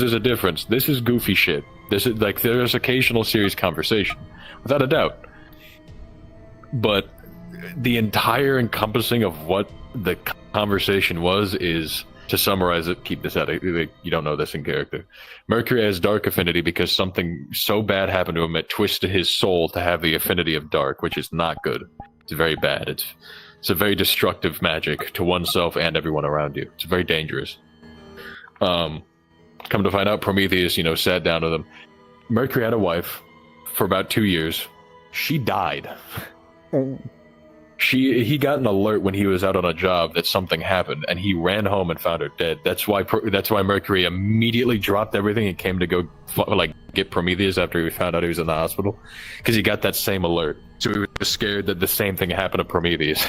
there's a difference. This is goofy shit. This is like there's occasional serious conversation, without a doubt. But the entire encompassing of what the conversation was is, to summarize it, keep this out. You don't know this in character. Mercury has dark affinity because something so bad happened to him it twisted his soul to have the affinity of dark, which is not good. It's very bad. It's a very destructive magic to oneself and everyone around you. It's very dangerous. Come to find out, Prometheus, sat down with him. Mercury had a wife for about 2 years. She died. He got an alert when he was out on a job that something happened, and he ran home and found her dead. That's why Mercury immediately dropped everything and came to go get Prometheus after he found out he was in the hospital, because he got that same alert. So he was scared that the same thing happened to Prometheus.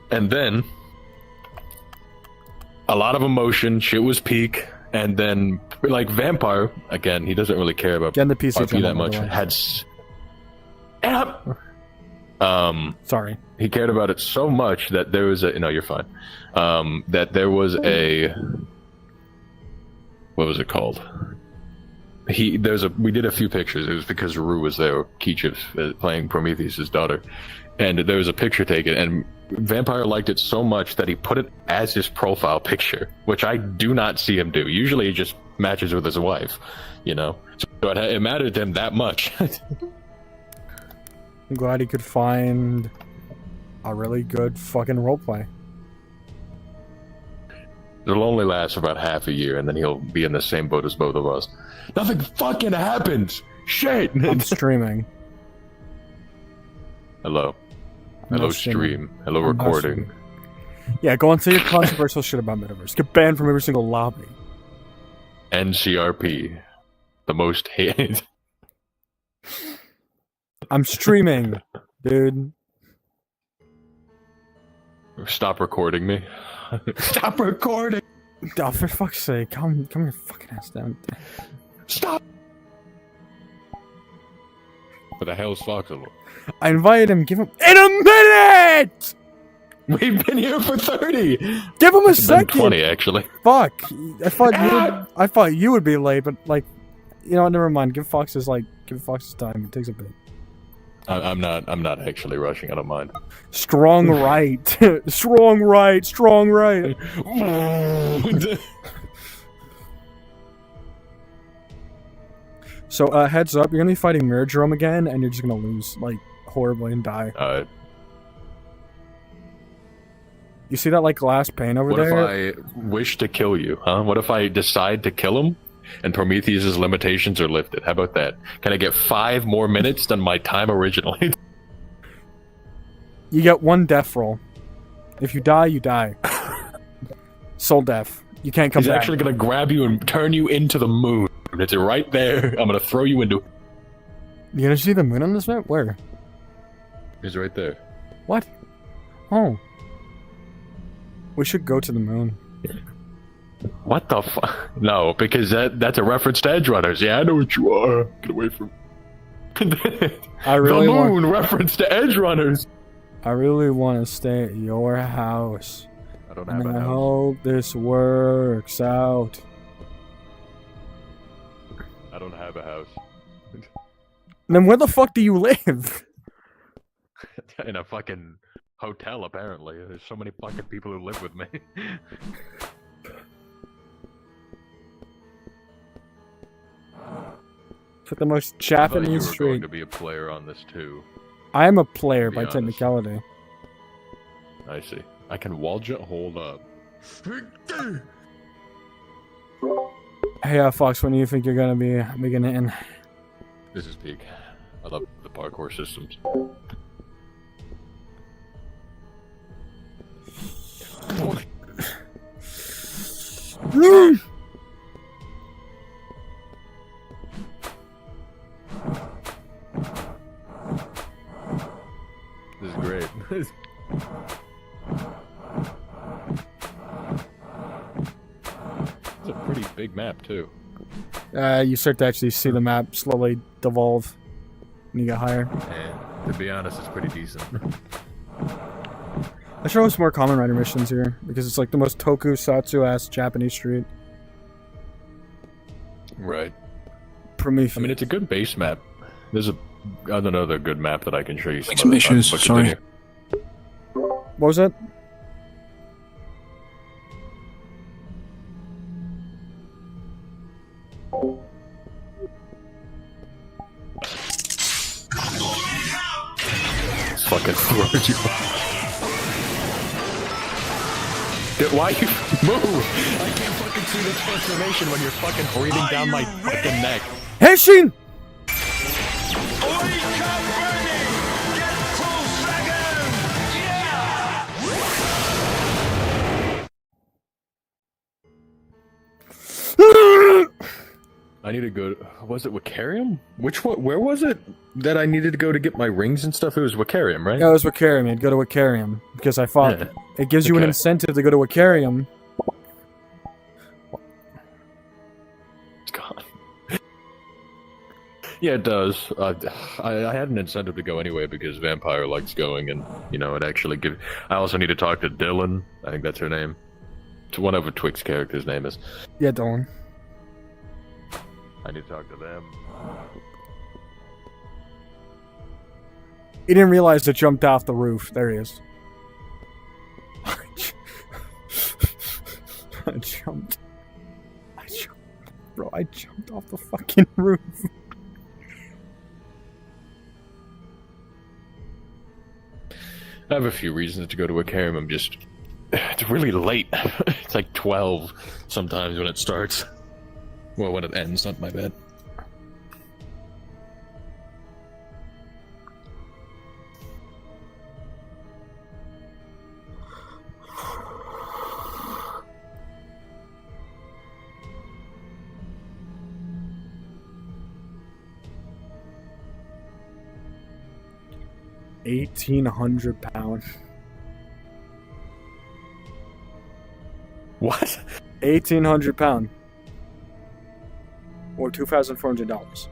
And then a lot of emotion, shit was peak, and then Vampire again. He doesn't really care about Get the PC RP that much. Sorry. He cared about it so much that there was a... No, you're fine. That there was a... What was it called? We did a few pictures. It was because Rue was there, Keechif, playing Prometheus' daughter. And there was a picture taken, and Vampire liked it so much that he put it as his profile picture, which I do not see him do. Usually he just matches with his wife, So it mattered to him that much. I'm glad he could find a really good fucking roleplay. It'll only last for about half a year, and then he'll be in the same boat as both of us. Nothing fucking happens! Shit! I'm streaming. Hello. Hello, stream. Hello, recording. Yeah, go on, say your controversial shit about Metaverse. Get banned from every single lobby. NCRP. The most hated. I'm streaming, dude. Stop recording me. Stop recording! Oh, for fuck's sake, calm your fucking ass down. Stop! What the hell is Foxable? I invited him, give him... In a minute! We've been here for 30! Give him a It's second! been 20, actually. Fuck! I thought you would be late, but, never mind. Give Fox his time. It takes a bit. I'm not actually rushing. I don't mind. Strong right. Strong right. Strong right. So, heads up, you're gonna be fighting Mirror Jerome again, and you're just gonna lose, horribly and die. You see that, glass pane over there? What if I wish to kill you, huh? What if I decide to kill him, and Prometheus' limitations are lifted? How about that? Can I get 5 more minutes than my time originally? You get 1 death roll. If you die, you die. Soul death. You can't come back. He's actually gonna grab you and turn you into the moon. It's right there. I'm gonna throw you into... You gonna see the moon on this map? Where? He's right there. What? Oh. We should go to the moon. What the fuck? No, because that's a reference to Edge Runners. Yeah, I know what you are. Get away from... I really the moon reference to Edge Runners. I really want to stay at your house. I don't have a house. I hope this works out. I don't have a house. Then where the fuck do you live? In a fucking hotel, apparently. There's so many fucking people who live with me. For the most Japanese you were street. going to be a player on this too. I am a player by honest. technicality. I see. I can wall jump. Hold up. Hey, Fox, when do you think you're gonna be beginning in? This is peak. I love the parkour systems. This is great. It's a pretty big map too. You start to actually see the map slowly devolve when you get higher. And to be honest, it's pretty decent. I show us more Common Rider missions here because it's like the most tokusatsu ass Japanese street. Right. Prometheus. I mean, it's a good base map. There's another good map that I can show you some Make some other time, issues, but sorry. continue. What was that? Fucking throws you. Dude, why you move? I can't fucking see the transformation when you're fucking breathing down my fucking neck. Henshin! I need to go. Was it Wicarium? Which one? Where was it that I needed to go to get my rings and stuff? It was Wicarium, right? Yeah, it was Wicarium. You'd go to Wicarium because I thought Yeah. it gives you an Okay. incentive to go to Wicarium. It's gone. Yeah, it does. I had an incentive to go anyway because Vampire likes going, and you know it actually gives. I also need to talk to Dylan. I think that's her name. It's whatever Twix character's name is. Yeah, Dylan. I need to talk to them. He didn't realize it jumped off the roof. There he is. I jumped. Bro, I jumped off the fucking roof. I have a few reasons to go to Wicarium. I'm just. It's really late. It's like 12 sometimes when it starts. Well, when it ends, not my bad. £1,800. What? £1,800. Or $2,400.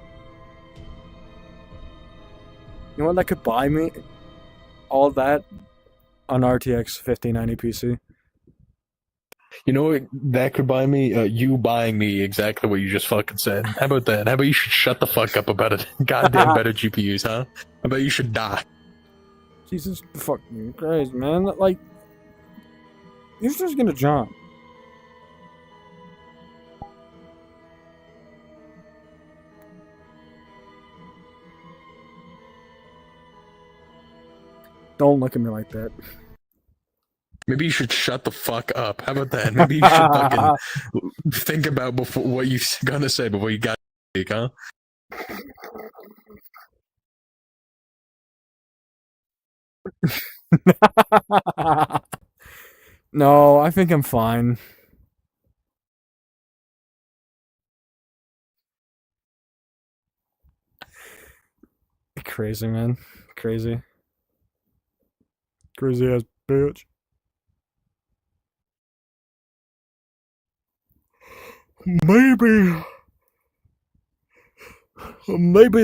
You know what that could buy me? All that on RTX 5090 PC. You know what? That could buy me, you buying me exactly what you just fucking said. How about that? How about you should shut the fuck up about it? Goddamn better GPUs, huh? How about you should die? Jesus fucking Christ, man. Like, you're just gonna jump. Don't look at me like that. Maybe you should shut the fuck up. How about that? Maybe you should fucking think about before what you're gonna say before you got to speak, huh? No, I think I'm fine. Crazy, man. Crazy. Crazy ass bitch. Maybe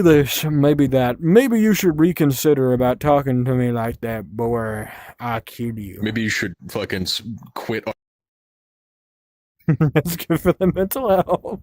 this, maybe that. Maybe you should reconsider about talking to me like that, boy. I kill you. Maybe you should fucking quit. It's good for the mental health.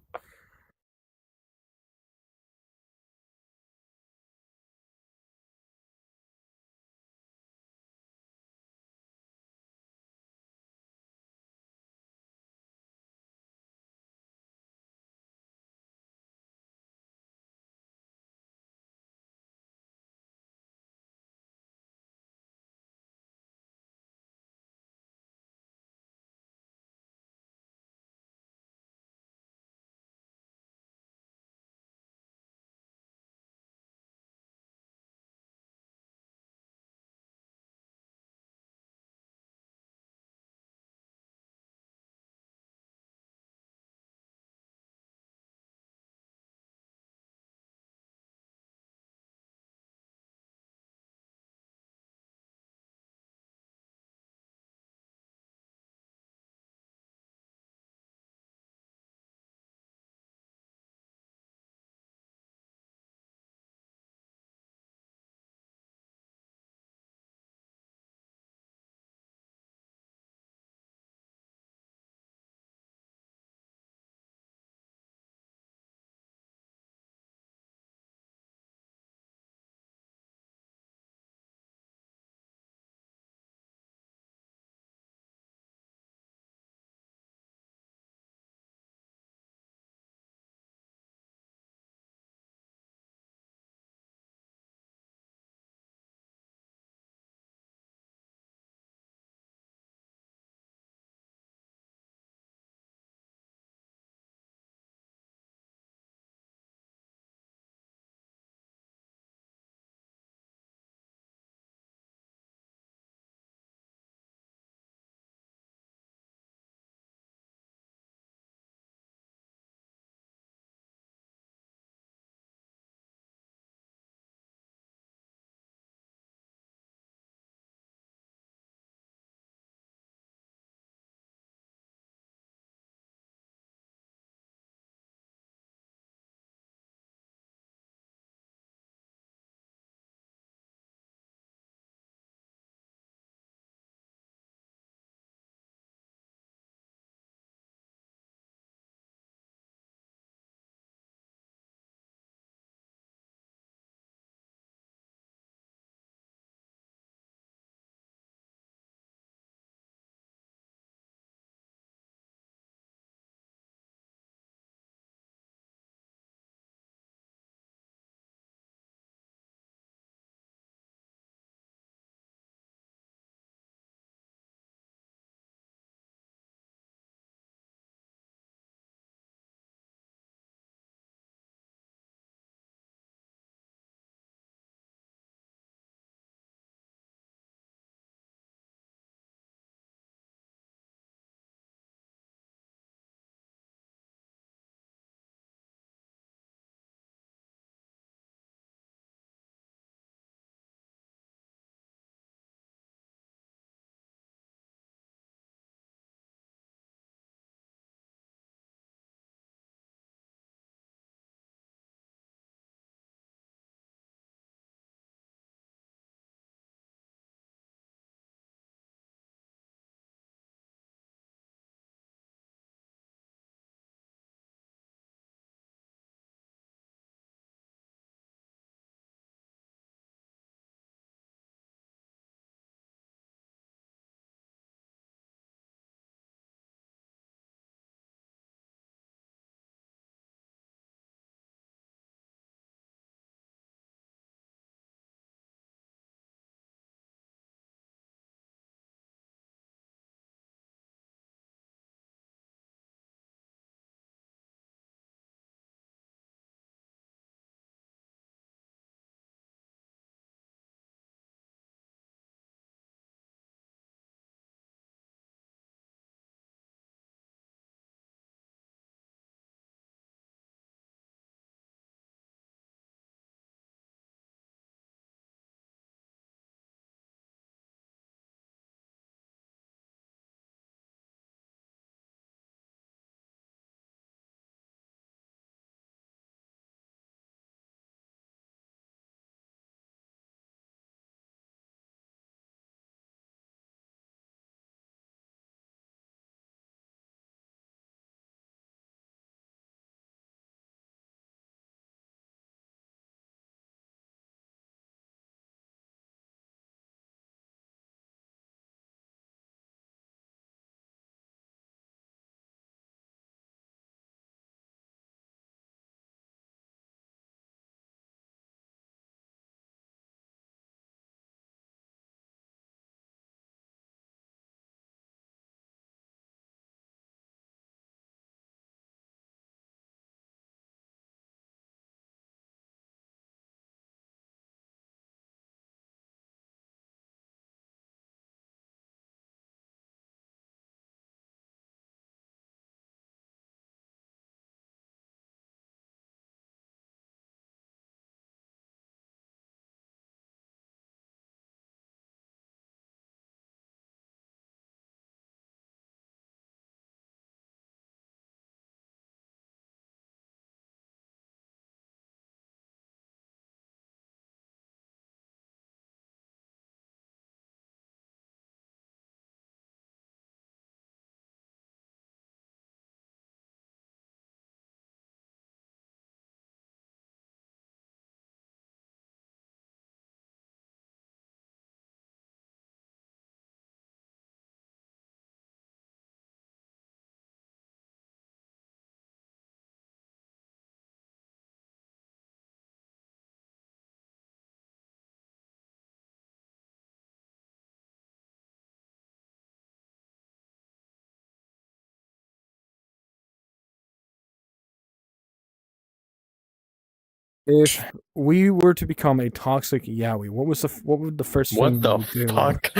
If we were to become a toxic yaoi, what would the first thing What the we would do? fuck?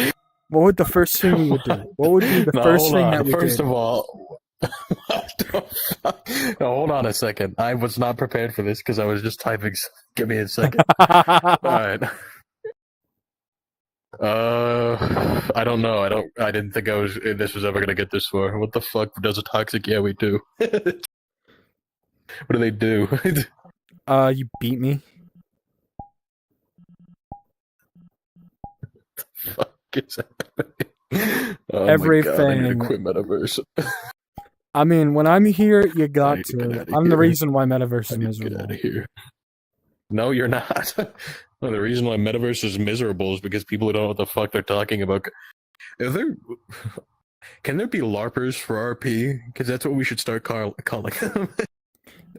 What would the first thing we would do? What would be the No, first hold thing on. that we First did? of all, what the fuck? No, hold on a second. I was not prepared for this because I was just typing. Give me a second. All right. I don't know. I didn't think this was ever gonna get this far. What the fuck does a toxic yaoi do? What do they do? You beat me. Fuck is happening? Oh Everything. My God, I need to quit Metaverse. I mean, when I'm here, you got need to get to. outta I'm the here. reason why Metaverse I is need to get miserable. out of here. No, you're not. No, the reason why Metaverse is miserable is because people don't know what the fuck they're talking about. Can there be LARPers for RP? Because that's what we should start calling them.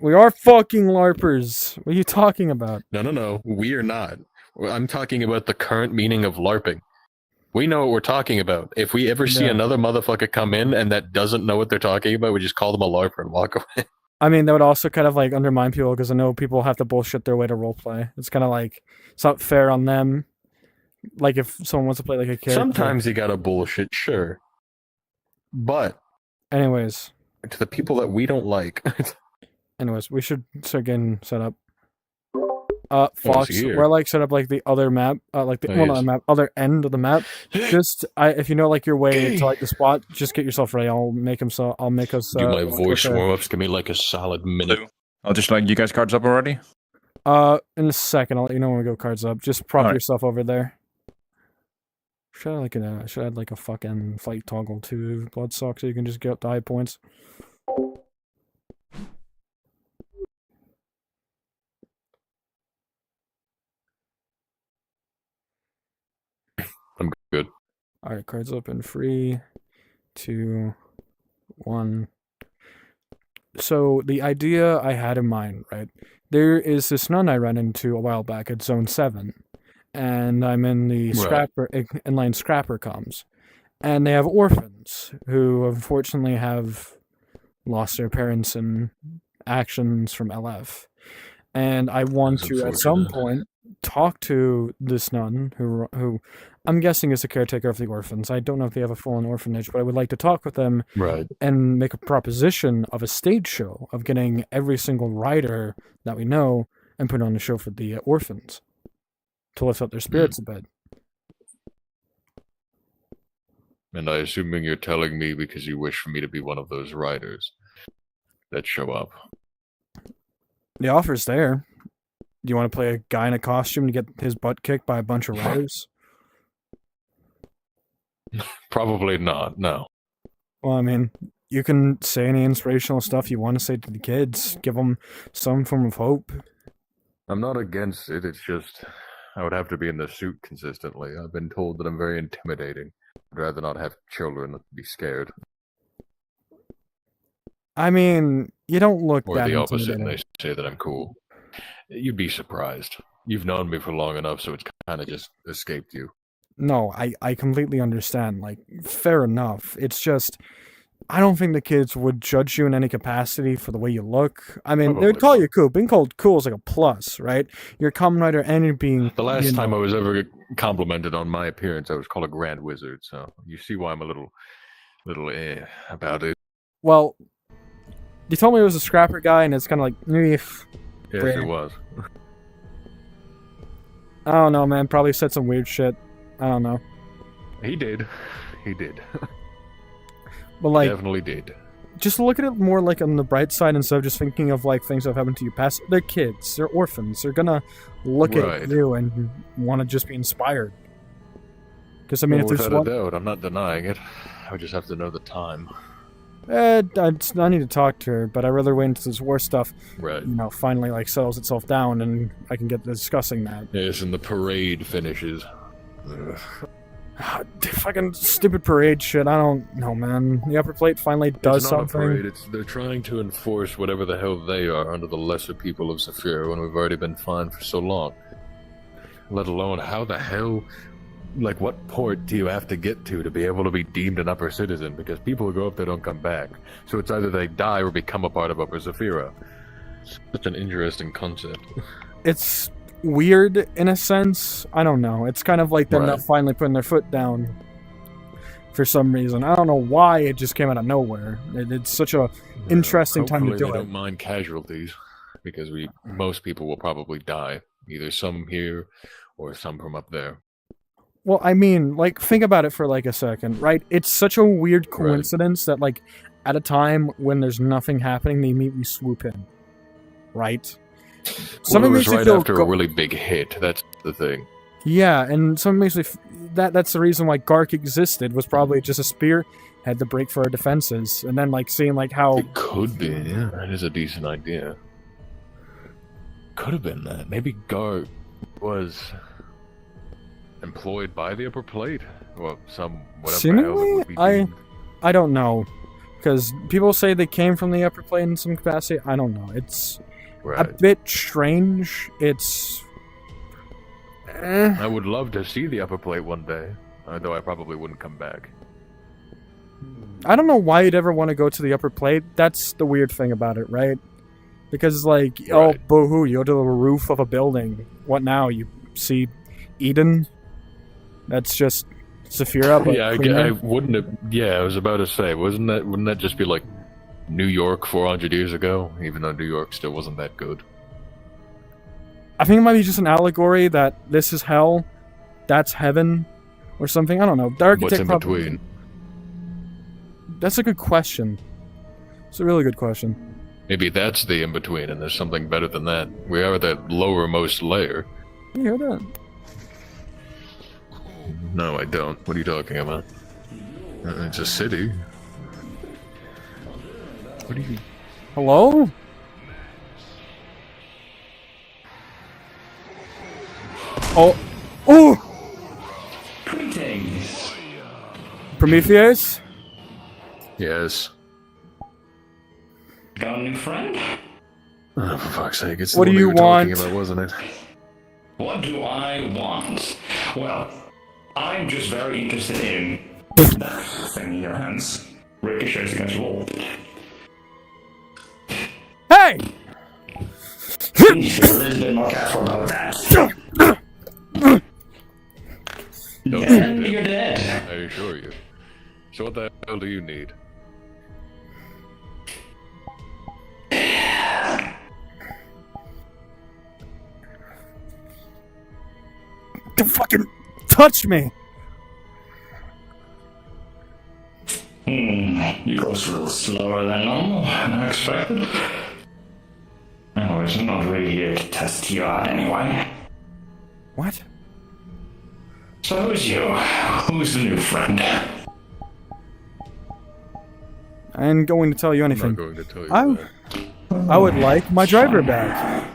We are fucking LARPers. What are you talking about? No. We are not. I'm talking about the current meaning of LARPing. We know what we're talking about. If we ever see Yeah. another motherfucker come in and that doesn't know what they're talking about, we just call them a LARPer and walk away. I mean, that would also kind of like undermine people because I know people have to bullshit their way to roleplay. It's kind of like it's not fair on them. Like if someone wants to play like a character. Sometimes you gotta bullshit, sure. But Anyways, to the people that we don't like. we should start getting set up. Fox, here. we're like set up like the other map, like the Oh, well, not yes. map, other end of the map. Just if you know like your way to like the spot, just get yourself ready. I'll make him so. I'll make us. Do my voice prepare. warm ups. Give me like a solid minute. I'll just like you guys cards up already. In a second, I'll let you know when we go cards up. Just prop Alright. yourself over there. Should I add like a fucking fight toggle to Bloodsock so you can just get up to high points? I'm good. Alright, cards up in 3, 2, 1. So the idea I had in mind, right? There is this nun I ran into a while back at Zone 7. And I'm in the Right. scrapper inline scrapper comms. And they have orphans who unfortunately have lost their parents in actions from LF. And I want That's to at some unfortunate. point talk to this nun who I'm guessing is the caretaker of the orphans. I don't know if they have a full-on orphanage, but I would like to talk with them Right. and make a proposition of a stage show of getting every single rider that we know and put on a show for the orphans to lift up their spirits a bit. And I assuming you're telling me because you wish for me to be one of those riders that show up. The offer's there. Do you want to play a guy in a costume to get his butt kicked by a bunch of riders? Probably not. No. Well, I mean, you can say any inspirational stuff you want to say to the kids. Give them some form of hope. I'm not against it. It's just I would have to be in the suit consistently. I've been told that I'm very intimidating. I'd rather not have children be scared. I mean, you don't look Or that the opposite, and intimidating. they say that I'm cool. You'd be surprised. You've known me for long enough, so it's kind of just escaped you. No, I completely understand. Like, fair enough. It's just, I don't think the kids would judge you in any capacity for the way you look. I mean, they would Probably call not. you cool. Being called cool is like a plus, right? You're a common writer and you're being... The last you time know- I was ever complimented on my appearance, I was called a grand wizard, so you see why I'm a little about it. Well, you told me it was a scrapper guy, and it's kind of like, Yes, Brand- it was. I don't know, man. Probably said some weird shit. I don't know. He did. He did. But like, Definitely did. just look at it more like on the bright side instead of just thinking of like things that have happened to you past. They're kids. They're orphans. They're gonna look Right. at you and want to just be inspired. Because I mean, Well, if there's without one, a doubt, I'm not denying it. I would just have to know the time. I need to talk to her, but I rather wait until this war stuff, Right. finally like settles itself down, and I can get to discussing that. Yes, and the parade finishes. Ugh. Fucking stupid parade shit. I don't know, man. The upper plate finally does It's not something. a parade. They're trying to enforce whatever the hell they are under the lesser people of Saphira when we've already been fine for so long. Let alone how the hell, like what port do you have to get to be able to be deemed an upper citizen? Because people who go up there don't come back. So it's either they die or become a part of Upper Saphira. Such an interesting concept. it's weird in a sense. I don't know. It's kind of like them not Right. finally putting their foot down for some reason. I don't know why it just came out of nowhere. It's such a interesting time to Hopefully do they it. don't mind casualties, because most people will probably die, either some here or some from up there. Well, I mean, like, think about it for like a second, right? It's such a weird coincidence that, like, at a time when there's nothing happening, they immediately swoop in, right? Well, it was makes me right feel after a really big hit. That's the thing. Yeah, and something makes me that's the reason why Gark existed, was probably just a spear had to break for our defenses, and then like seeing like how It could be. Yeah, that is a decent idea. Could have been that. Maybe Gar was employed by the upper plate, or some whatever the hell it Seemingly, would be deemed. I don't know, because people say they came from the upper plane in some capacity. I don't know. It's a Right. bit strange. It's I would love to see the upper plate one day, though I probably wouldn't come back. I don't know why you'd ever want to go to the upper plate. That's the weird thing about it, right? Because like, oh, Right. boo-hoo, you go to the roof of a building. What now? You see Eden? That's just Saphira, but Yeah, I cleaner? wouldn't have. Yeah, I was about to say, wouldn't that just be like New York 400 years ago? Even though New York still wasn't that good. I think it might be just an allegory that this is hell, that's heaven, or something. I don't know. The architect What's in probably- between? That's a good question. It's a really good question. Maybe that's the in between, and there's something better than that. We are the lowermost layer. You hear that? No, I don't. What are you talking about? It's a city. What do you? Hello? Oh. Oh! Greetings. Prometheus? Yes. Got a new friend? Oh, for fuck's sake! It's What the do one you we were talking want? about, wasn't it? What do I want? Well, I'm just very interested in that thing in your hands. Ricochets against the wall. Hey! You should be a little bit more careful about that. And you're dead. I assure you. So what the hell do you need? Don't fucking touch me! You go a little slower than normal, than I expected. Anyways, I'm not really here to test you out anyway. What? So who's you? Who's the new friend? I ain't going to tell you I'm anything. not going to tell you I- that. I would like my driver back.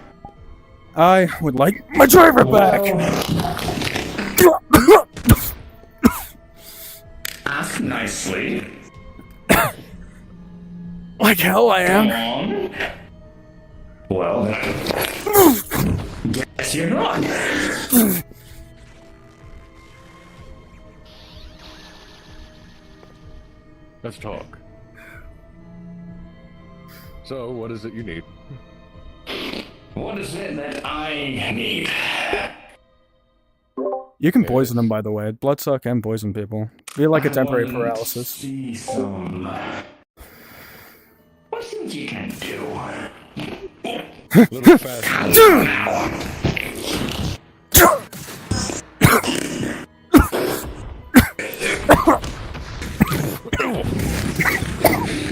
I would like my driver back! Ask nicely. Like hell I Come am. on. Well, then. Guess you're not. Let's talk. So, what is it you need? What is it that I need? You can poison them, by the way. Bloodsuck and poison people. Be like a temporary I want to paralysis. See some. What things you can do? A little faster.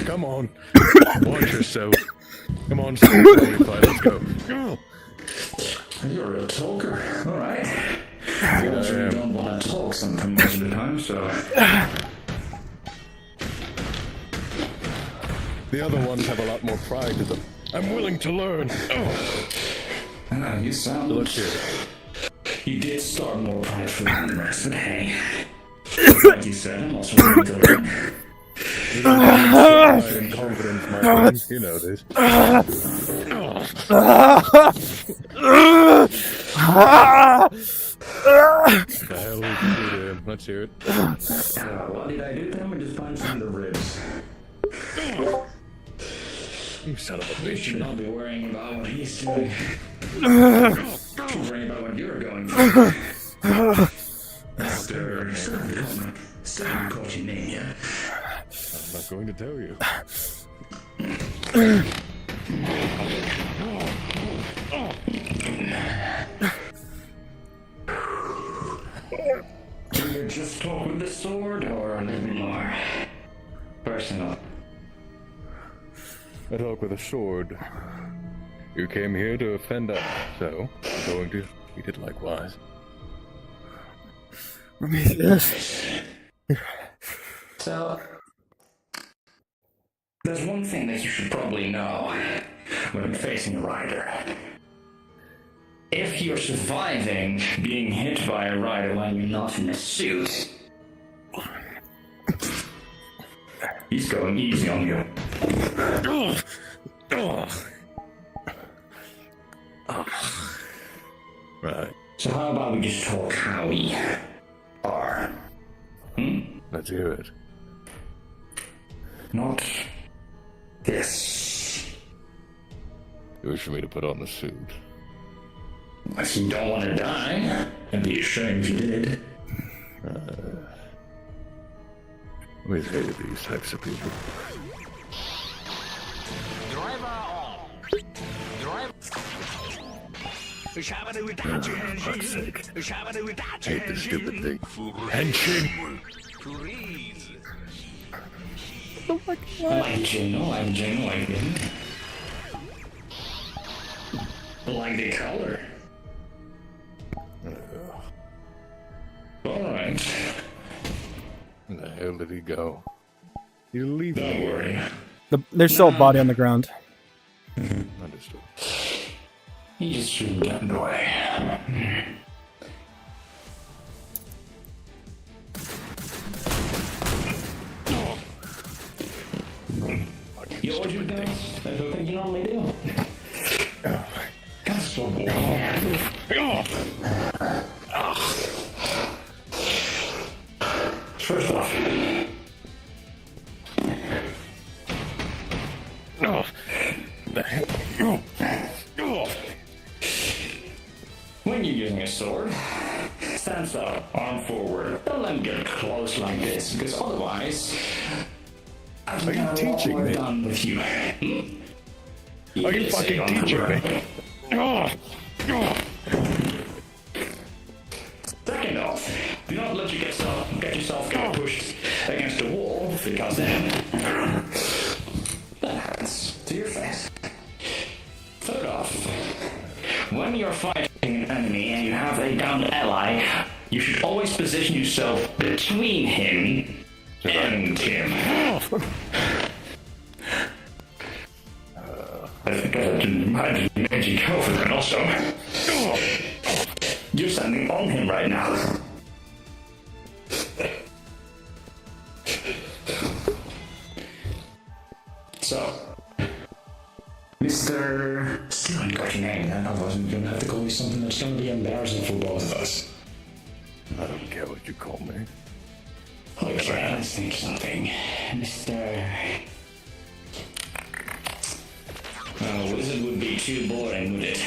Come on. Watch yourself. Come on, let's go. Go. You're a real talker. Alright. I really don't want to talk something most of the time, so. The other ones have a lot more pride to them. I'm willing to learn. Oh. You sound. Look here. You did start more prideful than the rest, but hey. Like you said, I'm also willing to learn. Pride and confidence, my friend. You know this. The hell did you do to him? Let's hear it. What did I do to him? I just punched him in the ribs. You son of a You should bitch. not be worrying about what he's doing. Worrying about what you're going through. Still haven't caught your name yet. I'm not going to tell you. Do you just talk with the sword or a little more personal? I talk with a sword. You came here to offend us, so I'm going to treat it likewise. Prometheus. So, there's one thing that you should probably know when facing a rider. If you're surviving being hit by a rider while you're not in a suit, he's going easy on you. Right. So how about we just talk how we are? Let's hear it. Not this. You wish for me to put on the suit. Unless you don't want to die. I'd be ashamed if you did. We hated these types of people. Fuck's sake. Hate this stupid thing. Henshin! Like Jingle. Like the color. Alright. Where the hell did he go? You leave Don't me. worry. There's still a body on the ground. Understood. He just shouldn't get in the way. You always do things I don't think you normally do. That's so First off, when you're using a sword, stand up, arm forward. Don't let him get close like this, because otherwise, Are you teaching me? done with you. Are you fucking teaching me? Second off, do not let you get yourself get pushed against the wall, because then that happens to your face. Third off, when you're fighting an enemy and you have a downed ally, you should always position yourself between him and him. I think I didn't imagine magic over there also. You're standing on him right now. So, Mr. Still haven't got your name then, otherwise I'm gonna have to call you something that's gonna be embarrassing for both of us. I don't care what you call me. Okay, let's think something. Mr. Wizard would be too boring, would it?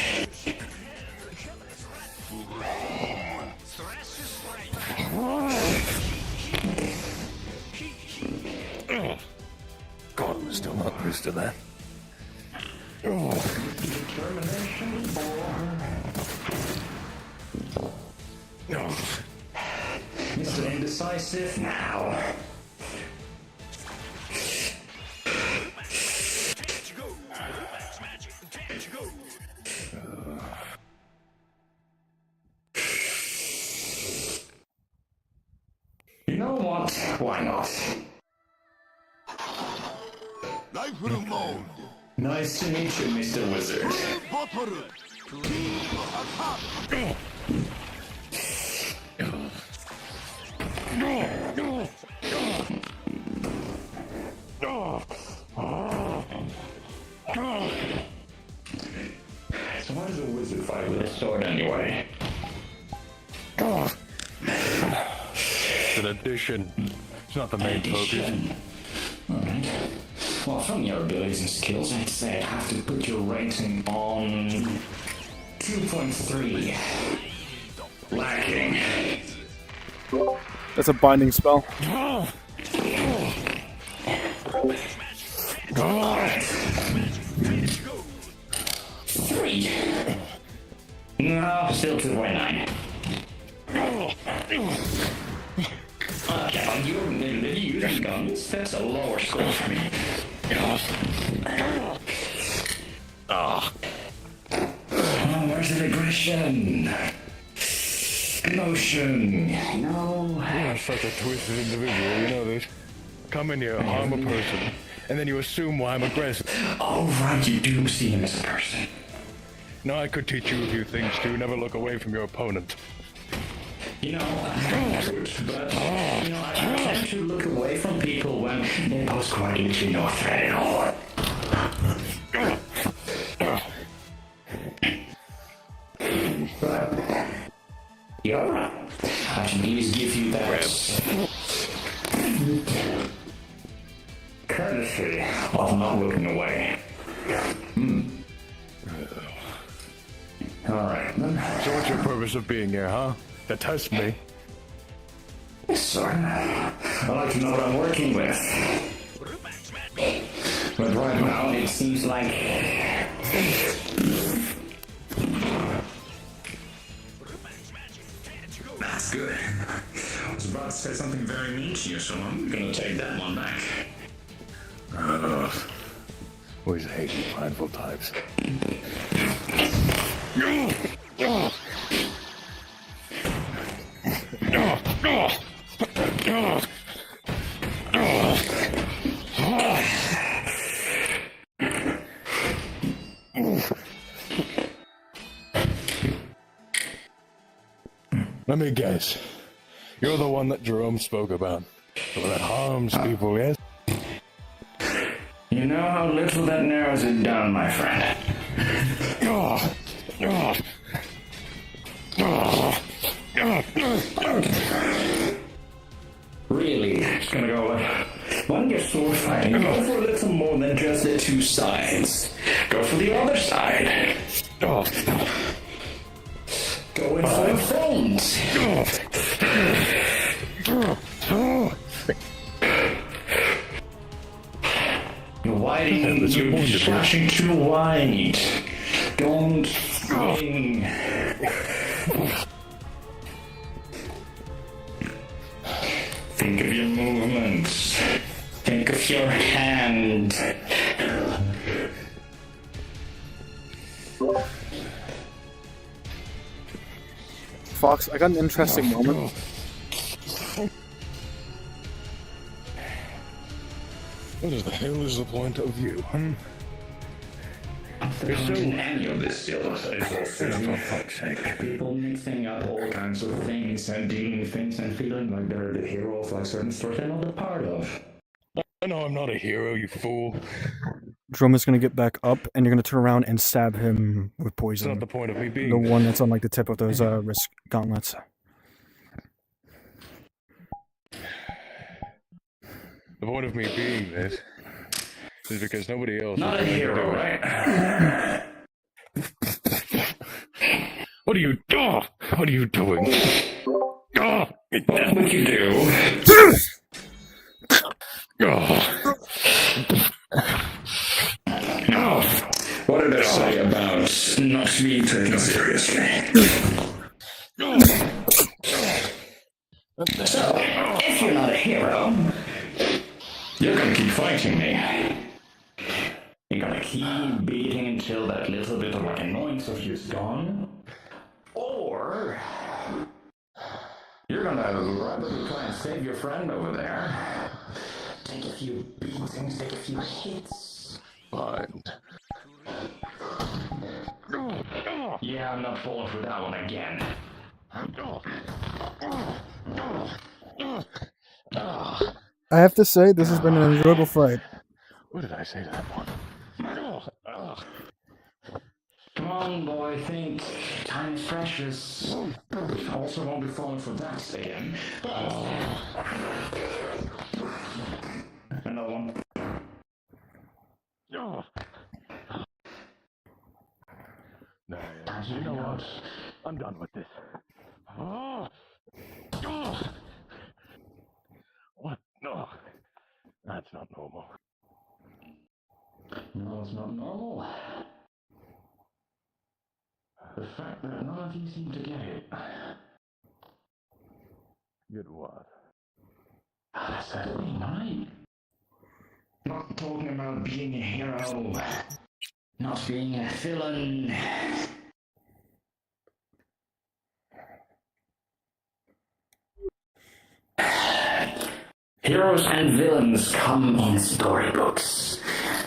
God, I'm still not used to that. Mr. Indecisive, now. You know what? Why not? Nice to meet you, Mr. Wizard. So why does a wizard fight with a sword anyway? It's an addition. It's not the main focus. Alright. Well, from your abilities and skills, I'd say I'd have to put your rating on 2.3. Lacking. That's a binding spell. 3. No, still 2.9. Okay, you're using guns. That's a lower score for me. Oh, where's the aggression? Emotion. No. You're such a twisted individual, you know this. Come in here, harm a person, and then you assume why I'm aggressive. Oh, right, you do see him as a person. Now I could teach you a few things too. Never look away from your opponent. You know, I could, but, you know, I tend to look away from people when they pose quite literally no threat at all. But, you're right. I should at least give you that courtesy of not looking away. Alright, then. So what's your purpose of being here, huh? To test me? Yes, sir. I like to know what I'm working with. But right now, it seems like... That's good. I was about to say something very mean to you, so I'm gonna take that one back. Always hate you mindful types. Let me guess. You're the one that Jerome spoke about. The one that harms people, yes? You know how little that narrows it down, my friend. Really, it's gonna go like, when you're sword fighting, go for a little more than just the two sides. Go for the other side. Go in for the phones. You're widening, you're slashing too wide. Don't swing. Think of your movements. Think of your hand. Fox, I got an interesting moment. What the hell is the point of you, huh? There's no any of this still. For fuck's sake. People mixing up all kinds of things and doing things and feeling like they're the hero of like certain stories they're not a part of. I know I'm not a hero, you fool. Jerome is gonna get back up, and you're gonna turn around and stab him with It's poison. not the point of me being The one that's on like the tip of those wrist gauntlets. The point of me being this is because nobody else Not is a going to hero, do it. right? What are you doing? What would you do? What did I say about not being taken seriously? So, if you're not a hero, you're gonna keep fighting me. You're gonna keep beating until that little bit of like annoyance of you is gone. Or you're gonna rapidly try and save your friend over there. Take a few beatings, take a few hits. Fine. Yeah, I'm not falling for that one again. I have to say, this has been an enjoyable fight. What did I say to that one? Come on, boy, think. Time is precious. Also won't be falling for that again. Another one. Nah, you know what? I'm done with this. Oh. Oh. What? No. That's not normal. No, it's not normal. The fact that none of you seem to get it. Get what? That's the thing, right? Not talking about being a hero. Not being a villain. Heroes and villains come in storybooks.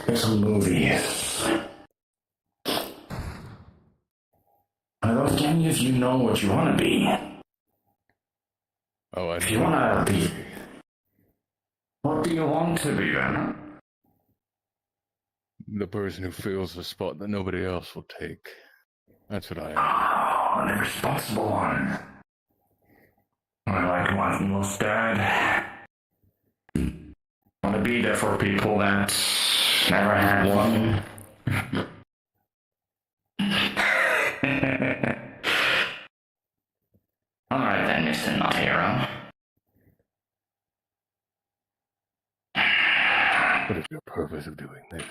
There's some movies. I don't think any of you know what you want to be. Oh, I If you want to be... What do you want to be then? The person who fills the spot that nobody else will take. That's what I am. Oh, the responsible one. I like one most dad. Want to be there for people that never had one. Alright then, Mr. Not Hero. What is your purpose of doing this?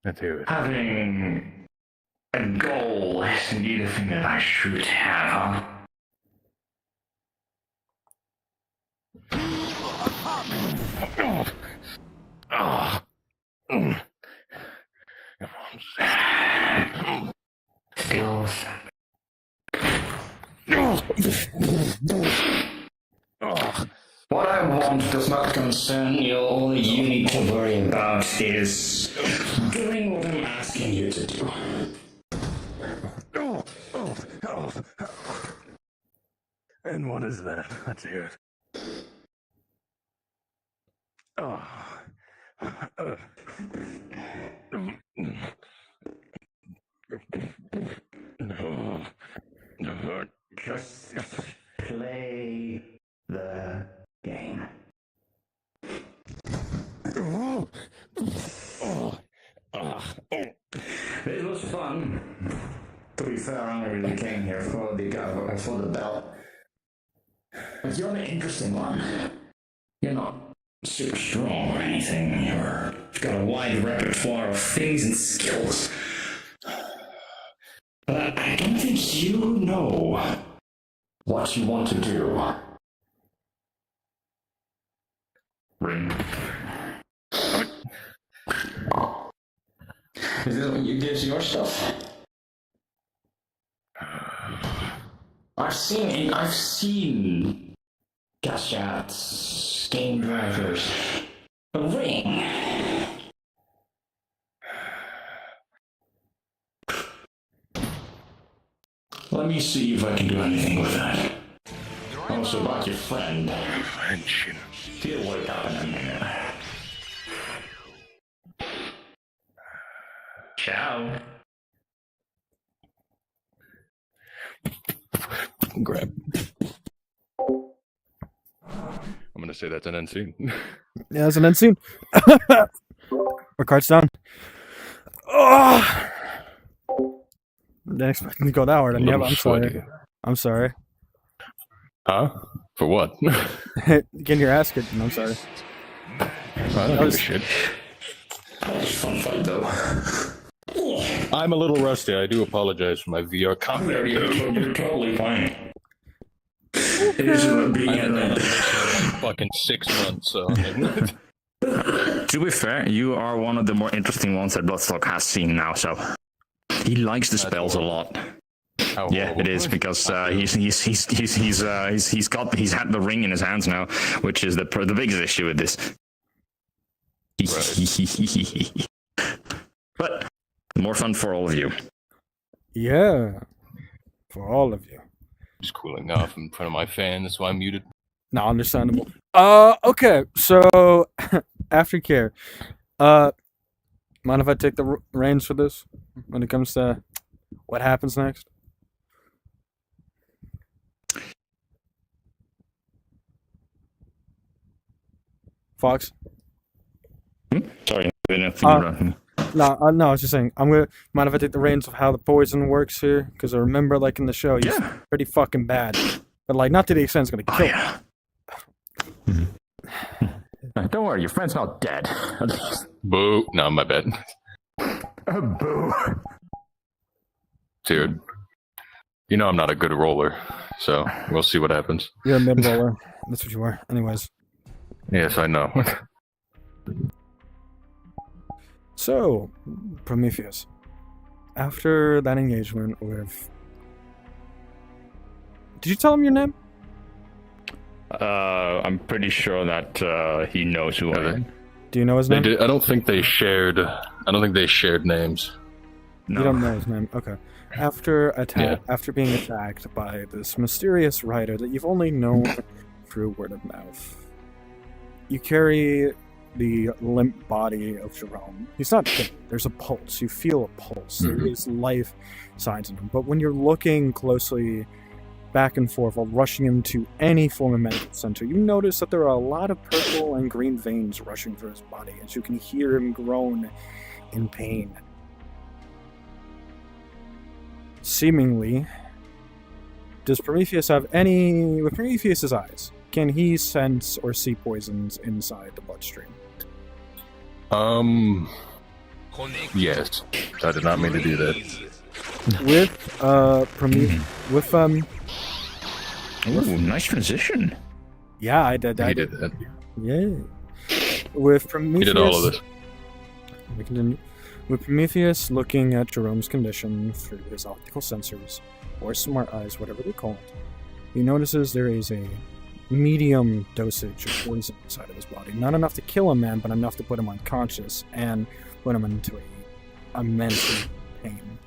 Let's hear it. Having a goal is indeed a thing that I should have, huh? Skills. What I want does not concern you. All you need to worry about is doing what I'm asking you to do. And what is that? Let's hear it. Just play the game. It was fun. To be fair, I really came here for the belt. But you're an interesting one. You're not super strong or anything. You've got a wide repertoire of things and skills. But I don't think you know what you want to do. Ring. Is this what you gives your stuff? I've seen Gashats, game drivers. A ring. Let me see if I can do anything with that. Also about your friend. Friendship. He'll wake up in a minute. Ciao. Grab. I'm gonna say that's an end scene. Yeah, that's an end scene. Our card's down. Oh! Didn't expect to go that hard. Yeah, but I'm sorry. I'm sorry. Huh? For what? Getting your ass kicked. I'm sorry. I don't give a shit. That was a fun fight, though. I'm a little rusty. I do apologize for my VR combat. You're totally fine. It is being fucking 6 months, so. To be fair, you are one of the more interesting ones that Bloodstock has seen now, so he likes the spells a lot. Yeah, it is because he's had the ring in his hands now, which is the biggest issue with this. But more fun for all of you. Yeah. For all of you. Just cooling off in front of my fan, that's why I'm muted. No, understandable. Okay. So, aftercare. Mind if I take the reins for this when it comes to what happens next? Fox? No, I was just saying, mind if I take the reins of how the poison works here? Because I remember, like, in the show, he's pretty fucking bad. But, like, not to the extent it's gonna kill him. Don't worry, your friend's not dead. Boo. No, my bad. Boo. Dude. You know I'm not a good roller, so we'll see what happens. You're a mid-roller. That's what you are. Anyways. Yes, I know. So, Prometheus. After that engagement with... Did you tell him your name? I'm pretty sure that he knows who I am. Do you know his They name? did, I don't think they shared names. You don't know his name. Okay. After being attacked by this mysterious writer that you've only known through word of mouth, you carry the limp body of Jerome. He's not dead. There's a pulse. You feel a pulse. There is life signs in him. But when you're looking closely back and forth while rushing him to any form of medical center, you notice that there are a lot of purple and green veins rushing through his body as you can hear him groan in pain. Seemingly, does Prometheus have any... With Prometheus's eyes, can he sense or see poisons inside the bloodstream? Yes. I did not mean to do that. With, with, Ooh, nice transition. yeah, I did. He did that. Yeah. With Prometheus... He did all of this. We continue. With Prometheus looking at Jerome's condition through his optical sensors, or smart eyes, whatever they call it, he notices there is a medium dosage of poison inside of his body. Not enough to kill a man, but enough to put him unconscious and put him into immense pain.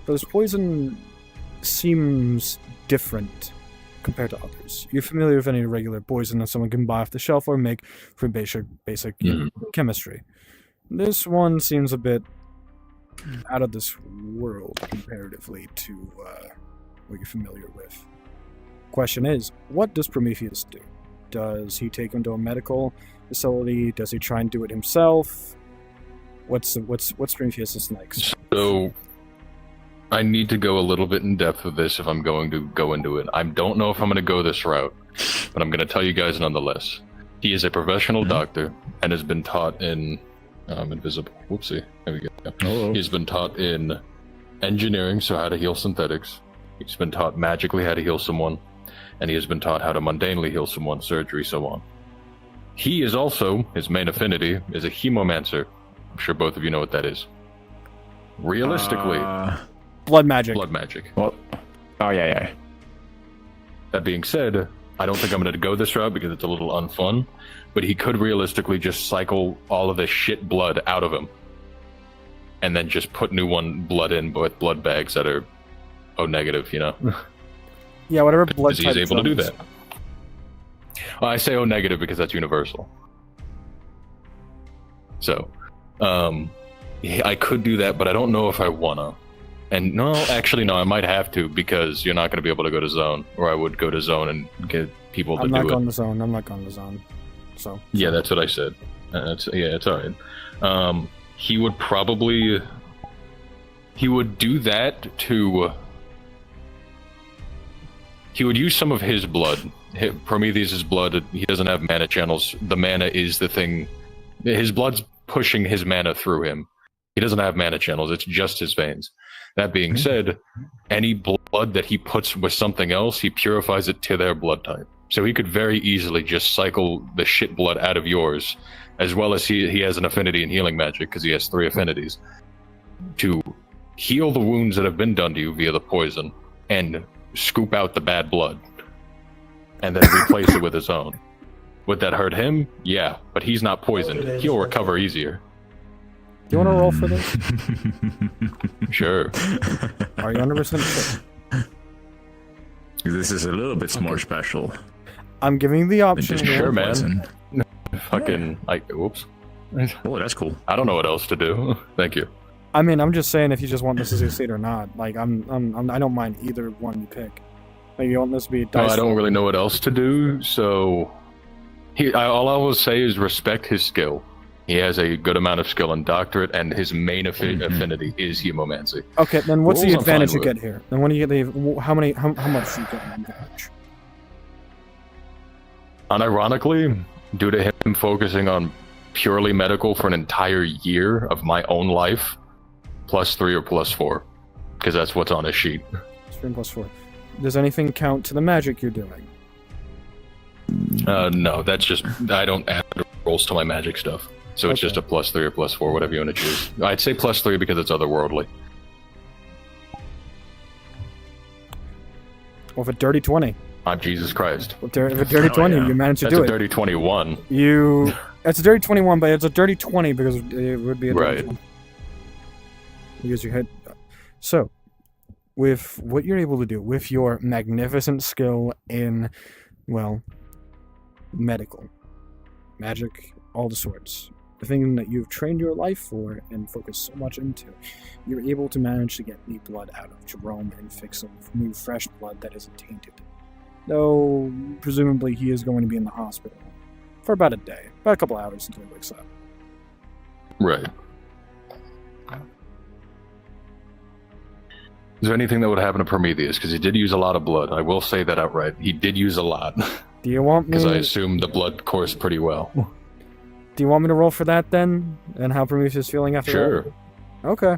This poison seems different compared to others. You're familiar with any regular poison that someone can buy off the shelf or make for basic chemistry. This one seems a bit out of this world comparatively to what you're familiar with. Question is, what does Prometheus do? Does he take him to a medical facility? Does he try and do it himself? What's Prometheus's next? So, I need to go a little bit in depth with this if I'm going to go into it. I don't know if I'm going to go this route, but I'm going to tell you guys nonetheless. He is a professional doctor and has been taught in invisible. Whoopsie. There we go. Oh. He's been taught in engineering, so how to heal synthetics. He's been taught magically how to heal someone, and he has been taught how to mundanely heal someone, surgery, so on. He is also, his main affinity, is a hemomancer. I'm sure both of you know what that is. Realistically, Blood magic. blood magic. Well, oh yeah. That being said, I don't think I'm going to go this route because it's a little unfun, but he could realistically just cycle all of this shit blood out of him and then just put new blood in with blood bags that are O negative, you know? Yeah, whatever blood He's type able to do drugs. that. Well, I say O negative because that's universal. So, I could do that, but I don't know if I wanna. And no, actually, no, I might have to because you're not going to be able to go to zone, or I would go to zone and get people to I'm do not it. going to zone. I'm not going to zone. So Yeah, that's what I said. It's all right. He would do that to. He would use some of his blood, Prometheus's blood. He doesn't have mana channels. The mana is the thing. His blood's pushing his mana through him. He doesn't have mana channels. It's just his veins. That being said, any blood that he puts with something else, he purifies it to their blood type. So he could very easily just cycle the shit blood out of yours, as well as he has an affinity in healing magic, because he has 3 affinities, to heal the wounds that have been done to you via the poison, and scoop out the bad blood, and then replace it with his own. Would that hurt him? Yeah, but he's not poisoned. He'll recover easier. do you want to roll for this? Sure. Are you 100% sure? This is a little bit more special. I'm giving the option Just here. Sure, man. poison. Fucking, whoops. Oh, that's cool. I don't know what else to do. Thank you. I mean, I'm just saying if you just want this to succeed or not. Like, I don't mind either one you pick. Like, you want this to be No, dice. I don't really know what else to do, so All I will say is respect his skill. He has a good amount of skill in doctorate, and his main affinity is hemomancy. Okay, then what's the Rules I'm fine advantage you with. get here? Then when you get the how much do you get an advantage? Unironically, due to him focusing on purely medical for an entire year of my own life, +3 or +4, because that's what's on his sheet. 3 + 4. Does anything count to the magic you're doing? No, that's just I don't add rolls to my magic stuff, so it's just a +3 or +4, whatever you want to choose. I'd say +3 because it's otherworldly. Or if a dirty 20. I'm Jesus Christ. If a dirty 20, yeah. you manage to That's do a it. dirty 21. It's a dirty 21, but it's a dirty 20 because it would be a dirty Right. 20. Use your head. So, with what you're able to do, with your magnificent skill in, well, medical, magic, all the sorts, the thing that you've trained your life for and focused so much into, you're able to manage to get the blood out of Jerome and fix some new fresh blood that isn't tainted. Though, presumably he is going to be in the hospital for about a day, about a couple hours until he wakes up. Right. Is there anything that would happen to Prometheus? Because he did use a lot of blood. I will say that outright. He did use a lot. Do you want me? Because I assume the blood coursed pretty well. Do you want me to roll for that then? And how Prometheus is feeling after Sure. that? Okay.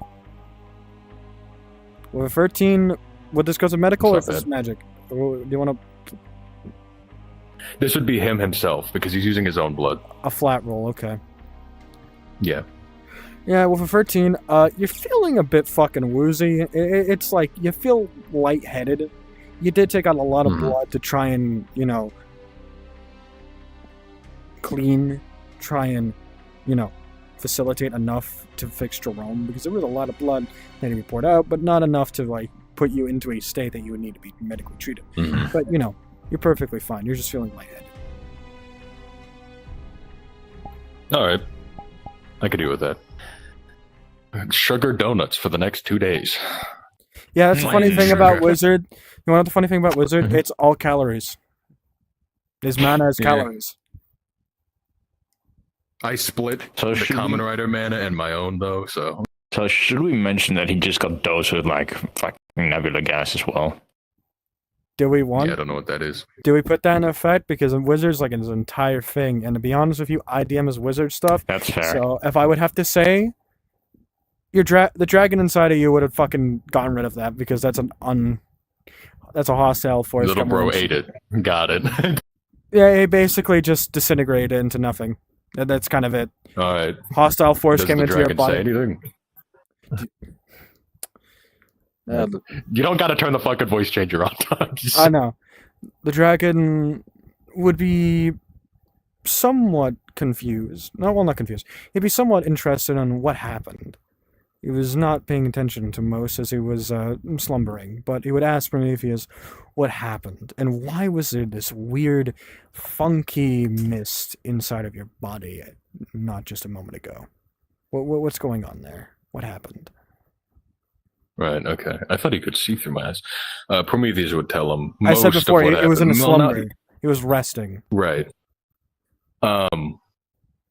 With a 13, would this go to medical or It's is not this magic? Or do you want This would be him himself, because he's using his own blood. a flat roll? Okay. Yeah. Yeah, with a 13, you're feeling a bit fucking woozy. It's like you feel lightheaded. You did take out a lot of Mhm. blood to try and, try and, facilitate enough to fix Jerome, because there was a lot of blood that had to be poured out, but not enough to, put you into a state that you would need to be medically treated. Mhm. But, you're perfectly fine. You're just feeling lightheaded. Alright. I could deal with that. Sugar donuts for the next 2 days. Yeah, that's the funny thing about Sugar. Wizard. You want to know the funny thing about Wizard? It's all calories. His mana is Yeah. calories. I split So the should common we- rider mana and my own, though, so... So should we mention that he just got dosed with like fucking nebula gas as well? Do we want? Yeah, I don't know what that is. Do we put that in effect? Because in Wizard's like his entire thing, and to be honest with you, IDM is Wizard stuff. That's fair. So if I would have to say, the dragon inside of you would have fucking gotten rid of that because that's that's a hostile force. Little bro coming in. ate it. Got it. Yeah, it basically just disintegrated into nothing. That's kind of it. Alright. Hostile force Does came the into your dragon say body. anything? Uh, You don't gotta turn the fucking voice changer on. I know. The dragon would be somewhat confused. Not confused. He'd be somewhat interested in what happened. He was not paying attention to most as he was slumbering, but he would ask Prometheus what happened and why was there this weird, funky mist inside of your body not just a moment ago. What's going on there? What happened? Right, okay. I thought he could see through my eyes. Prometheus would tell him I said most of before, what it was in a happened. Well, not- slumber. He was resting. Right.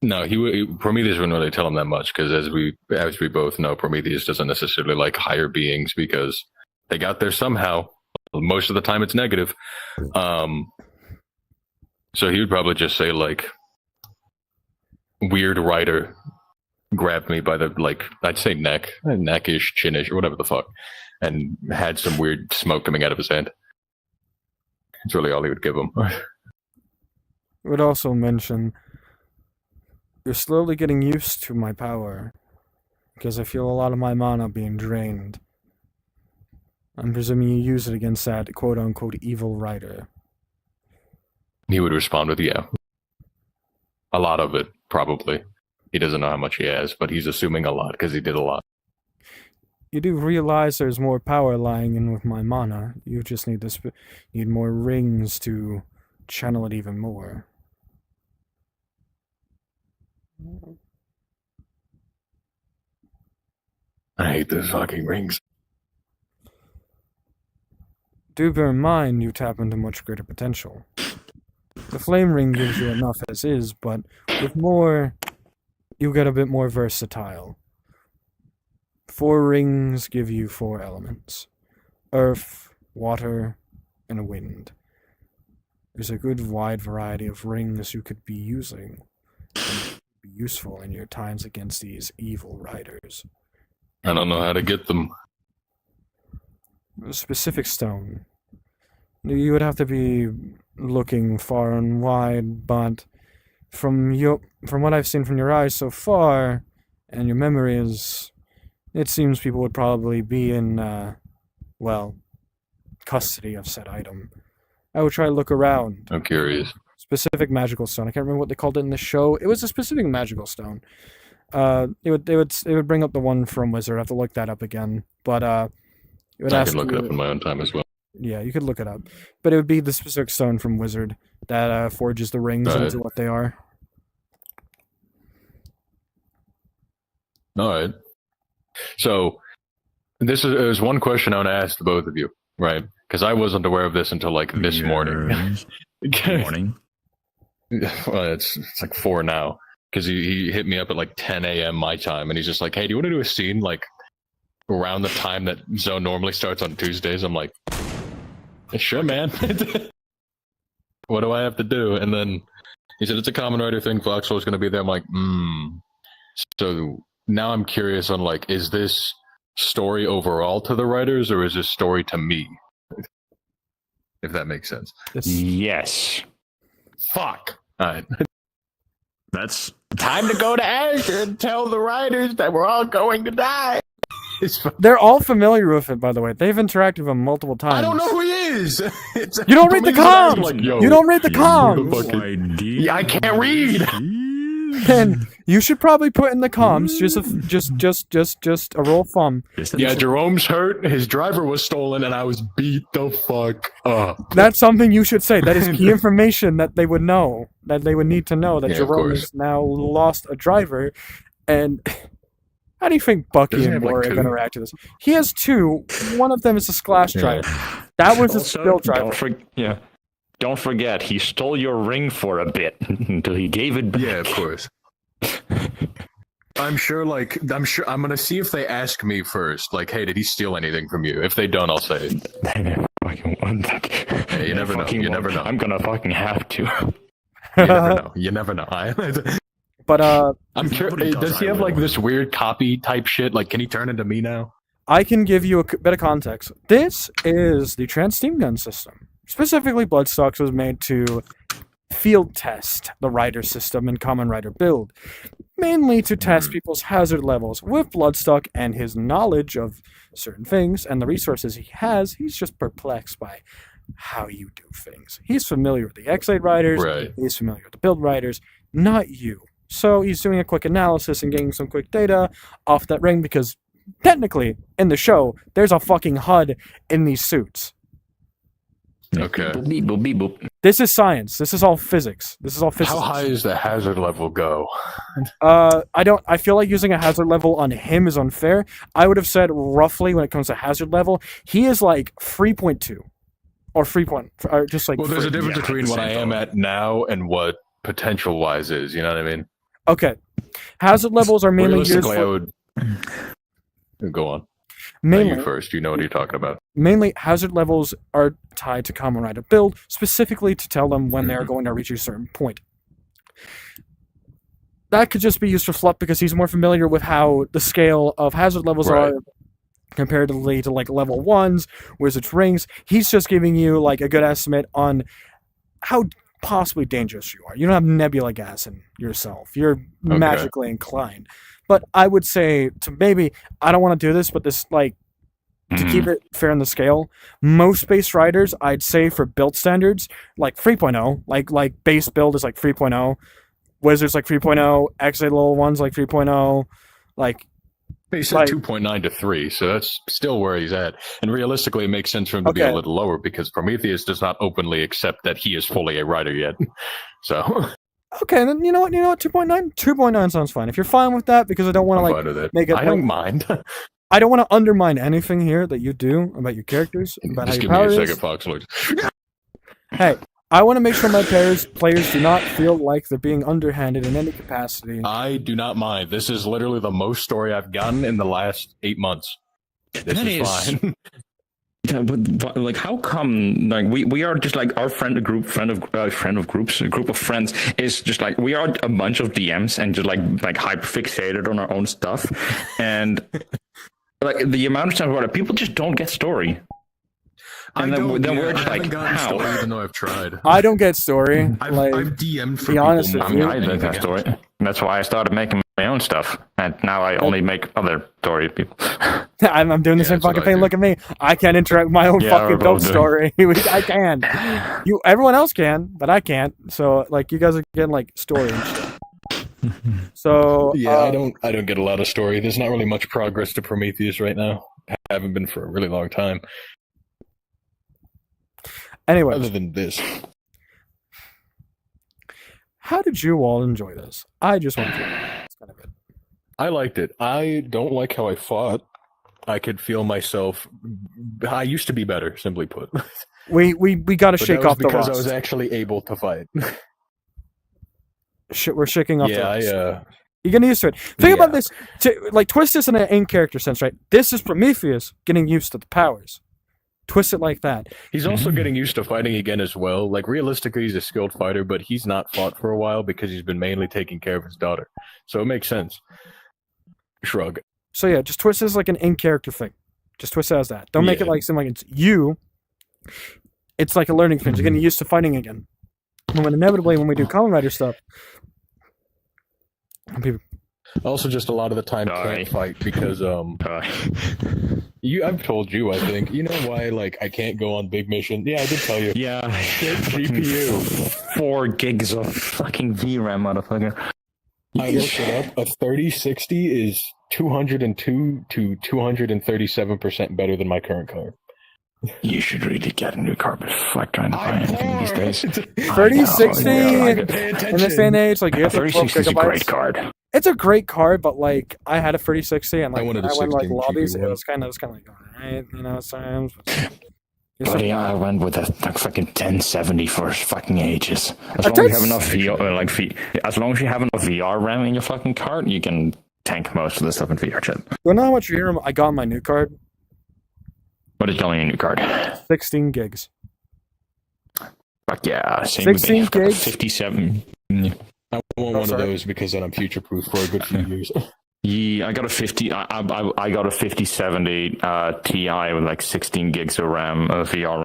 No, Prometheus wouldn't really tell him that much because, as we both know, Prometheus doesn't necessarily like higher beings because they got there somehow. Most of the time, it's negative. So he would probably just say like, "Weird writer grabbed me by the I'd say neckish, chinish, or whatever the fuck, and had some weird smoke coming out of his head." That's really all he would give him. Would also mention you're slowly getting used to my power because I feel a lot of my mana being drained. I'm presuming you use it against that quote-unquote evil writer. He would respond with, yeah. A lot of it, probably. He doesn't know how much he has, but he's assuming a lot because he did a lot. You do realize there's more power lying in with my mana. You just need need more rings to channel it even more. I hate those fucking rings. Do bear in mind you tap into much greater potential. The flame ring gives you enough as is, but with more, you get a bit more versatile. 4 rings give you 4 elements. Earth, water, and wind. There's a good wide variety of rings you could be using. And be useful in your times against these evil riders. I don't know how to get them. A specific stone. You would have to be looking far and wide, but from what I've seen from your eyes so far, and your memories, it seems people would probably be in, custody of said item. I would try to look around. I'm curious. Specific magical stone. I can't remember what they called it in the show. It was a specific magical stone. It would bring up the one from Wizard. I have to look that up again. But it would I ask can look you, it up in my own time as well. Yeah, you could look it up. But it would be the specific stone from Wizard that forges the rings Right. into what they are. All right. So there's one question I want to ask to both of you, right? Because I wasn't aware of this until like this morning. Good morning. Well, it's like 4 now. Because he hit me up at like 10 a.m. my time, and he's just like, "Hey, do you want to do a scene like around the time that Zone normally starts on Tuesdays?" I'm like, "Sure, man." What do I have to do? And then he said, "It's a Common Rider thing. Foxhole's going to be there." I'm like, So now I'm curious on like, is this story overall to the writers, or is this story to me? If that makes sense. Yes. Fuck. All right. That's Time to go to Azure and tell the writers that we're all going to die. They're all familiar with it, by the way. They've interacted with him multiple times. I don't know who he is. You don't read the comms! You don't read the comms! idea. Yeah, I can't read. Then you should probably put in the comms just a roll of thumb. Yeah, Jerome's hurt. His driver was stolen, and I was beat the fuck up. That's something you should say. That is key information that they would know. That they would need to know that Yeah, of Jerome course. has now lost a driver. And how do you think Bucky Doesn't he and have, like, Maury are 2? going to react to this? He has 2. One of them is a splash driver. That was a spill driver. Don't forget, he stole your ring for a bit until he gave it back. Yeah, of course. I'm sure I'm gonna see if they ask me first. Like, hey, did he steal anything from you? If they don't, I'll say it. Hey, you never know. You never know. I'm gonna fucking have to. You never know. You never know. But I'm curious. Does he have like this weird copy type shit? Like, can he turn into me now? I can give you a bit of context. This is the Trans Steam Gun system. Specifically, Bloodstocks was made to field test the Rider system and Common Rider build, mainly to test people's hazard levels. With Bloodstock and his knowledge of certain things and the resources he has, he's just perplexed by how you do things. He's familiar with the X-Aid Riders, Right. he's familiar with the build Riders, not you. So he's doing a quick analysis and getting some quick data off that ring because technically, in the show, there's a fucking HUD in these suits. Okay. Boop, beep, boop, beep, boop. This is science. This is all physics. This is all physics. How high does the hazard level go? I feel like using a hazard level on him is unfair. I would have said roughly when it comes to hazard level, he is like 3.2 or 3. Or just like Well, there's a 3. difference between what I am at now and what potential wise is. You know what I mean? Okay. Hazard levels are mainly used Realistically, I for would go on. Not mainly you first. You know what you're talking about. Mainly, hazard levels are tied to Common Rider build, specifically to tell them when they are going to reach a certain point. That could just be used for Flup because he's more familiar with how the scale of hazard levels Right. are comparatively to like level 1s, Wizard's Rings. He's just giving you like a good estimate on how possibly dangerous you are. You don't have nebula gas in yourself. You're magically inclined. But I would say to maybe, I don't want to do this, but this like, to keep it fair in the scale, most Space Riders, I'd say for build standards, like 3.0, like base build is like 3.0, Wizards like 3.0, X-Aid level 1's like 3.0, like... He said 2.9 to 3, so that's still where he's at. And realistically, it makes sense for him to be a little lower because Prometheus does not openly accept that he is fully a rider yet. So... Okay, then you know what? 2.9? 2.9 sounds fine. If you're fine with that, because I don't want to like make it... I don't mind. I don't want to undermine anything here that you do about your characters, about Just how give your me power a is. second, Fox Lord. Hey, I want to make sure my players do not feel like they're being underhanded in any capacity. I do not mind. This is literally the most story I've gotten in the last 8 months. This That is is- fine. Yeah, but like, how come like we are just like our friend of groups, a group of friends is just like we are a bunch of DMs and just like hyper fixated on our own stuff, and like the amount of times where people just don't get story, and then we're just like, how? Even though I've tried. I don't get story. I've DM'd be honest with you. I don't get story. That's why I started making my own stuff, and now I only make other story people. I'm doing the same that's what fucking I thing. do. Look at me. I can't interact with my own Yeah, fucking we're dope both doing- story. I can. Everyone else can, but I can't. So like, you guys are getting like story and shit. So Yeah, I don't get a lot of story. There's not really much progress to Prometheus right now. Haven't been for a really long time. Anyway, Other than this. how did you all enjoy this? I just want to. It's kind of good. I liked it. I don't like how I fought. I could feel myself. I used to be better, simply put. But We got to that shake was off the because rust. I was actually able to fight. We're shaking off the Yeah, rust. You're getting used to it. Think about Yeah. this. Like, twist this in an in-character sense, right? This is Prometheus getting used to the powers. Twist it like that. He's also getting used to fighting again as well. Like, realistically, he's a skilled fighter, but he's not fought for a while because he's been mainly taking care of his daughter. So it makes sense. Shrug. So yeah, just twist this like an in-character thing. Just twist it as that. Don't make it Yeah. like seem like it's you. It's like a learning experience. You're getting used to fighting again. And when inevitably, when we do Kamen Rider stuff, people, Also, just a lot of the time Sorry. can't fight because I've told you, I think. You know why? Like, I can't go on big mission. Yeah, I did tell you. Yeah, GPU. 4 gigs of fucking VRAM, motherfucker. I looked it up. A 3060 is 202 to 237% better than my current card. You should really get a new car, but fuck trying to buy anything these days. 3060 I in this day and age, like you have to 3060 is a great gigabytes. card. It's a great card, but like I had a 3060 and like I wanted when a I went like 16 lobbies, GP it was kind of like alright, you know, sometimes. Buddy, I went with a fucking 1070 for fucking ages. As A long as you have 10 enough as long as you have enough VR RAM in your fucking card, you can tank most of the stuff in VR chat. You know how much RAM I got on my new card? What is on your new card? 16 gigs. Fuck yeah, same with 16 me. I've got a gigs? 57. I want one of sorry. those because then I'm future proof for a good few years. Yeah, I got a 50. I got a 5070 Ti with like 16 gigs of RAM, VR